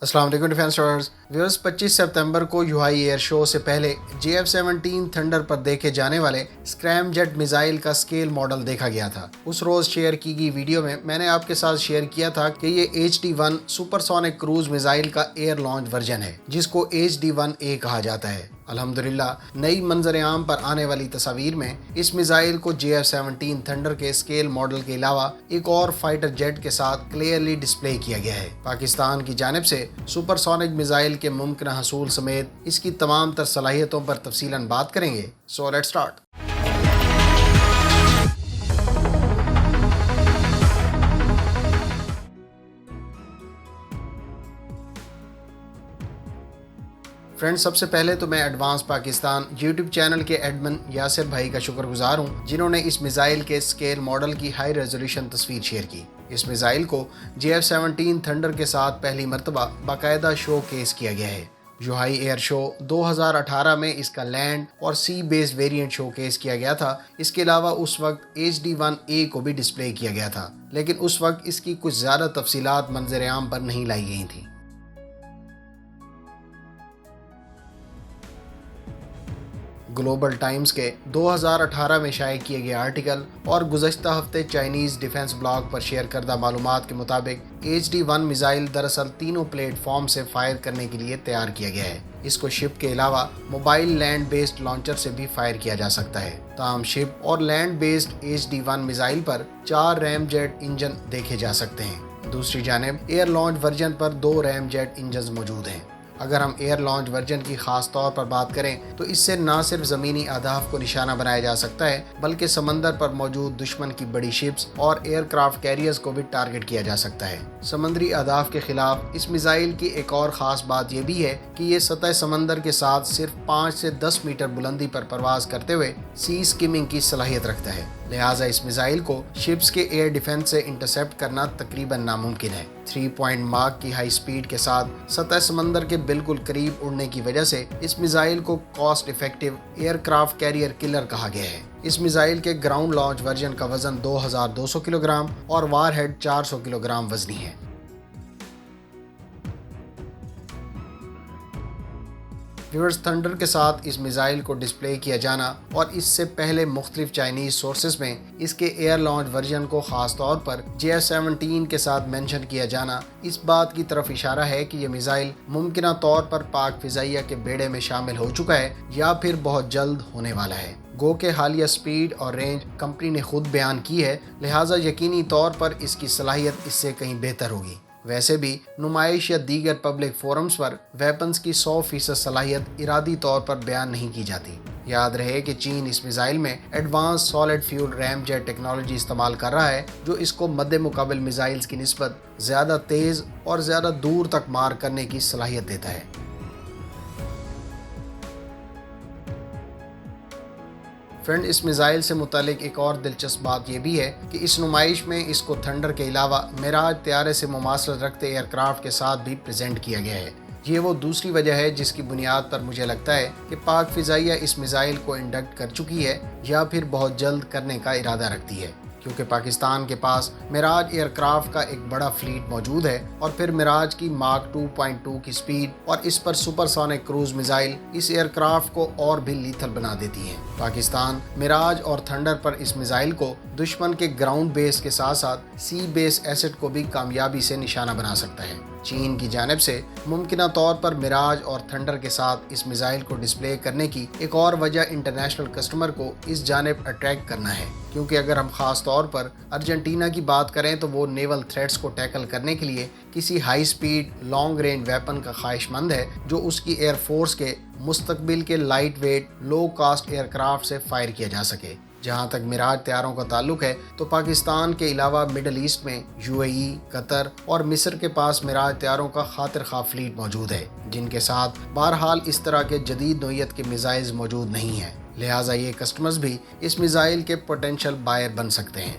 السلام علیکم defence stars viewers 25 سپتمبر کو یوہائی ایئر شو سے پہلے JF-17 تھنڈر پر دیکھے جانے والے اسکریم جیٹ میزائل کا اسکیل ماڈل دیکھا گیا تھا۔ اس روز شیئر کی گئی ویڈیو میں نے آپ کے ساتھ شیئر کیا تھا کہ یہ HD-1 super cruise missile کا ایئر لانچ ورژن ہے جس کو HD-1A کہا جاتا ہے۔ الحمدللہ نئی منظر عام پر آنے والی تصاویر میں اس میزائل کو JF-17 تھنڈر کے اسکیل ماڈل کے علاوہ ایک اور فائٹر جیٹ کے ساتھ کلیئرلی ڈسپلے کیا گیا ہے۔ پاکستان کی جانب سے سپر سونک میزائل کے ممکنہ حصول سمیت اس کی تمام تر صلاحیتوں پر تفصیلاً بات کریں گے۔ So let's start. فرینڈ، سب سے پہلے تو میں ایڈوانس پاکستان یوٹیوب چینل کے ایڈمن یاسر بھائی کا شکر گزار ہوں جنہوں نے اس میزائل کے اسکیل ماڈل کی ہائی ریزولوشن تصویر شیئر کی۔ اس میزائل کو JF-17 تھنڈر کے ساتھ پہلی مرتبہ باقاعدہ شو کیس کیا گیا ہے۔ یوہائی ایئر شو 2018 میں اس کا لینڈ اور سی بیس ویریئنٹ شو کیس کیا گیا تھا۔ اس کے علاوہ اس وقت HD-1A کو بھی ڈسپلے کیا گیا تھا، لیکن اس وقت اس کی کچھ زیادہ تفصیلات منظر عام پر نہیں لائی گئی تھیں۔ گلوبل ٹائمز کے 2018 میں شائع کیے گئے آرٹیکل اور گزشتہ ہفتے چائنیز ڈیفنس بلاگ پر شیئر کردہ معلومات کے مطابق HD-1 میزائل دراصل تینوں پلیٹ فارم سے فائر کرنے کے لیے تیار کیا گیا ہے۔ اس کو شپ کے علاوہ موبائل لینڈ بیسڈ لانچر سے بھی فائر کیا جا سکتا ہے۔ تاہم شپ اور لینڈ بیسڈ HD-1 میزائل پر 4 ریم جیٹ انجن دیکھے جا سکتے ہیں۔ دوسری جانب ایئر لانچ ورژن پر 2 ریم جیٹ انجنز موجود ہیں۔ اگر ہم ایئر لانچ ورژن کی خاص طور پر بات کریں تو اس سے نہ صرف زمینی اہداف کو نشانہ بنایا جا سکتا ہے بلکہ سمندر پر موجود دشمن کی بڑی شپس اور ایئر کرافٹ کیریئرز کو بھی ٹارگٹ کیا جا سکتا ہے۔ سمندری اہداف کے خلاف اس میزائل کی ایک اور خاص بات یہ بھی ہے کہ یہ سطح سمندر کے ساتھ صرف 5 سے 10 میٹر بلندی پر پرواز کرتے ہوئے سی سکیمنگ کی صلاحیت رکھتا ہے، لہٰذا اس میزائل کو شپس کے ایئر ڈیفنس سے انٹرسیپٹ کرنا تقریباً ناممکن ہے۔ 3 پوائنٹ ماک کی ہائی سپیڈ کے ساتھ سطح سمندر کے بالکل قریب اڑنے کی وجہ سے اس میزائل کو cost effective aircraft carrier killer کہا گیا ہے۔ اس میزائل کے گراؤنڈ لانچ ورژن کا وزن 2200 کلو گرام اور وار ہیڈ 400 کلو گرام وزنی ہے۔ ویورز، تھنڈر کے ساتھ اس میزائل کو ڈسپلے کیا جانا اور اس سے پہلے مختلف چائنیز سورسز میں اس کے ایئر لانچ ورژن کو خاص طور پر JF-17 کے ساتھ مینشن کیا جانا اس بات کی طرف اشارہ ہے کہ یہ میزائل ممکنہ طور پر پاک فضائیہ کے بیڑے میں شامل ہو چکا ہے یا پھر بہت جلد ہونے والا ہے۔ گو کہ حالیہ سپیڈ اور رینج کمپنی نے خود بیان کی ہے، لہٰذا یقینی طور پر اس کی صلاحیت اس سے کہیں بہتر ہوگی۔ ویسے بھی نمائش یا دیگر پبلک فورمز پر ویپنز کی 100% صلاحیت ارادی طور پر بیان نہیں کی جاتی۔ یاد رہے کہ چین اس میزائل میں advance solid fuel ramjet technology استعمال کر رہا ہے جو اس کو مد مقابل میزائلز کی نسبت زیادہ تیز اور زیادہ دور تک مار کرنے کی صلاحیت دیتا ہے۔ فرینڈ، اس میزائل سے متعلق ایک اور دلچسپ بات یہ بھی ہے کہ اس نمائش میں اس کو تھنڈر کے علاوہ میراج طیارے سے مماثلت رکھتے ایئر کرافٹ کے ساتھ بھی پریزنٹ کیا گیا ہے۔ یہ وہ دوسری وجہ ہے جس کی بنیاد پر مجھے لگتا ہے کہ پاک فضائیہ اس میزائل کو انڈکٹ کر چکی ہے یا پھر بہت جلد کرنے کا ارادہ رکھتی ہے، کیونکہ پاکستان کے پاس میراج ایئر کرافٹ کا ایک بڑا فلیٹ موجود ہے اور پھر میراج کی ماک 2.2 کی سپیڈ اور اس پر سپر سونک کروز میزائل اس ایئر کرافٹ کو اور بھی لیتھل بنا دیتی ہیں۔ پاکستان میراج اور تھنڈر پر اس میزائل کو دشمن کے گراؤنڈ بیس کے ساتھ ساتھ سی بیس ایسٹ کو بھی کامیابی سے نشانہ بنا سکتا ہے۔ چین کی جانب سے ممکنہ طور پر میراج اور تھنڈر کے ساتھ اس میزائل کو ڈسپلے کرنے کی ایک اور وجہ انٹرنیشنل کسٹمر کو اس جانب اٹریکٹ کرنا ہے، کیونکہ اگر ہم خاص طور پر ارجنٹینا کی بات کریں تو وہ نیول تھریٹس کو ٹیکل کرنے کے لیے کسی high speed long range weapon کا خواہش مند ہے جو اس کی ایئر فورس کے مستقبل کے light weight low cost aircraft سے فائر کیا جا سکے۔ جہاں تک میراج طیاروں کا تعلق ہے تو پاکستان کے علاوہ مڈل ایسٹ میں UAE، قطر اور مصر کے پاس میراج طیاروں کا خاطر خواہ فلیٹ موجود ہے جن کے ساتھ بہرحال اس طرح کے جدید نوعیت کے میزائلز موجود نہیں ہیں، لہٰذا یہ کسٹمرز بھی اس میزائل کے پوٹینشیل بائر بن سکتے ہیں۔